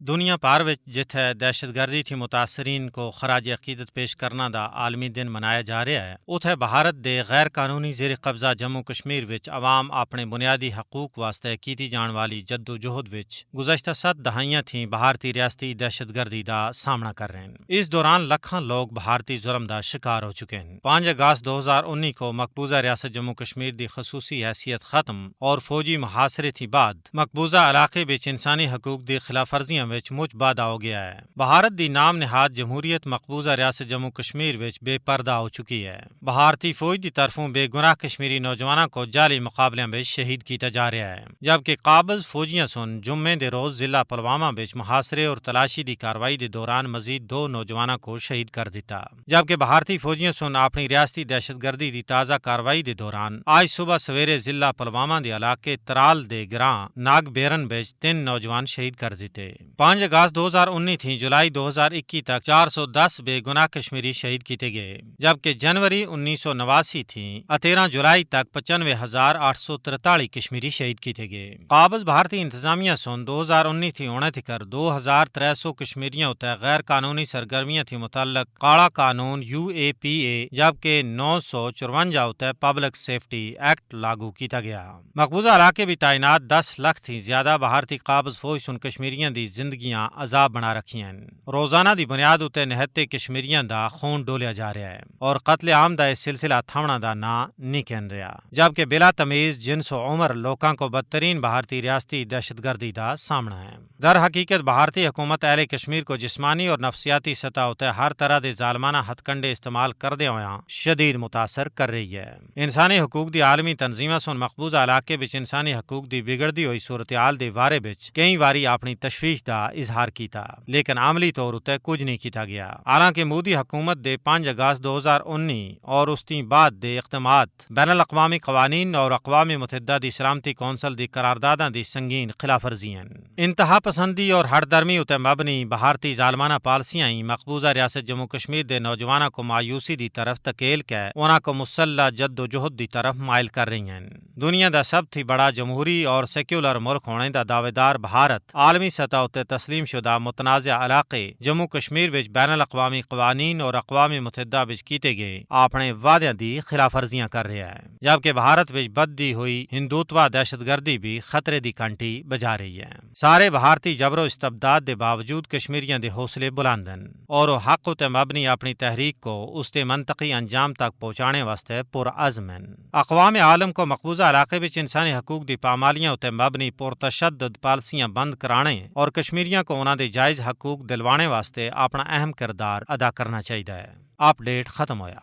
دنیا پار وچ جتھے دہشت گردی تھی متاثرین کو خراج عقیدت پیش کرنا دا عالمی دن منایا جا رہا ہے، اتھے بھارت دے غیر قانونی زیر قبضہ جموں کشمیر وچ عوام اپنے بنیادی حقوق واسطے کیتی جان والی جد و جہد وچ گزشتہ 7 دہائیاں تھیں بھارتی ریاستی دہشت گردی دا سامنا کر رہے ہیں۔ اس دوران لکھاں لوگ بھارتی ظلم دا شکار ہو چکے ہیں۔ 5 اگست 2019 کو مقبوضہ ریاست جموں کشمیر دی خصوصی حیثیت ختم اور فوجی محاصرے تھی بعد مقبوضہ علاقے وچ انسانی حقوق دی خلاف ورزیاں وچ مچ بادہ ہو گیا ہے۔ بھارت دی نام نہاد جمہوریت مقبوضہ ریاست جموں کشمیر وچ بے پردہ ہو چکی ہے۔ بھارتی فوج دی طرفوں بے گناہ کشمیری نوجوانوں کو جعلی مقابلوں وچ شہید کیتا جا رہا ہے، جبکہ قابض فوجیاں سن جمعے دے روز ضلع پلوامہ وچ محاصرے اور تلاشی دی کارروائی دے دوران مزید 2 نوجوانوں کو شہید کر دیتا، جبکہ بھارتی فوجیاں سن اپنی ریاستی دہشت گردی دی تازہ کارروائی دے دوران آج صبح سویرے ضلع پلوامہ دے علاقے ترال دے گراں ناگ بیرن وچ 3 نوجوان شہید کر دیتے۔ 5 اگست 2019 تھی جولائی 2021 تک 410 بے گناہ کشمیری شہید کیتے گئے، جبکہ جنوری 1989 تھی 13 جولائی تک 95,843 کشمیری شہید کیتے گئے۔ قابض بھارتی انتظامیہ سن 2019 تھی ہونے تکر 2,300 کشمیریوں ہوتا غیر قانونی سرگرمیاں تھی متعلق کالا قانون UAPA، جبکہ 954 ہوتا پبلک سیفٹی ایکٹ لاگو کیتا گیا۔ مقبوضہ علاقے بھی تعینات 10 لاکھ تھی زیادہ بھارتی قابض فوج سن کشمیریاں دی زندگیاں عذاب بنا رکھی ہیں۔ روزانہ دی بنیاد اتے نہتے کشمیریاں دا خون ڈولیا جا رہا ہے اور قتل عام دا سلسلہ تھمنا دا نا نہیں کہن رہا، جبکہ بلا تمیز جنس و عمر لوکاں کو بدترین بھارتی ریاستی دہشت گردی دا سامنا ہے۔ در حقیقت بھارتی حکومت اہل کشمیر کو جسمانی اور نفسیاتی سطح ہوتے ہر طرح دے ظالمانہ ہتھ کنڈے استعمال کردے ہویاں شدید متاثر کر رہی ہے۔ انسانی حقوق دی عالمی تنظیمہ سن مقبوضہ علاقے وچ انسانی حقوق دی بگڑتی ہوئی صورتحال دے بارے وچ کئی واری اپنی تشویش دا اظہار کیتا، لیکن عملی طور اتے کچھ نہیں کیتا گیا۔ حالانکہ مودی حکومت دے 5 اگست 2019 اور اس تھی بعد دے اقدامات بین الاقوامی قوانین اور اقوام متحدہ دی سلامتی کونسل دی قرارداداں دی سنگین خلاف ورزی ہیں۔ انتہا پسندی اور ہر درمی اتے مبنی بھارتی ظالمانہ پالیسیاں ہی مقبوضہ ریاست جموں کشمیر دے نوجوانوں کو مایوسی دی طرف تکیل کے انہاں کو مسلح جد و جہد دی طرف مائل کر رہی ہیں۔ دنیا دا سب تھی بڑا جمہوری اور سیکولر ملک ہونے دا دعوے دار بھارت عالمی سطح اتے تسلیم شدہ متنازع علاقے جموں کشمیر وچ بین الاقوامی قوانین اور اقوام متحدہ وچ کیتے گئے اپنے وعدیاں دی خلاف ورزیاں کر رہا ہے، جبکہ بھارت وچ بدتی ہوئی ہندوتوا دہشت گردی بھی خطرے دی گھنٹی بجا رہی ہے۔ سارے بھارتی جبر و استبداد دے باوجود کشمیریاں دے حوصلے بلند ہیں اور وہ حق تے مبنی اپنی تحریک کو اس دے منطقی انجام تک پہنچانے واسطے پرعزم ہیں۔ اقوام عالم کو مقبوضہ علاقے وچ انسانی حقوق دی پامالیاں تے مبنی پرتشدد پالیسیاں بند کرانے اور کشمیریاں کو انہاں دے جائز حقوق دلوانے واسطے اپنا اہم کردار ادا کرنا چاہیے۔ اپ ڈیٹ ختم ہویا۔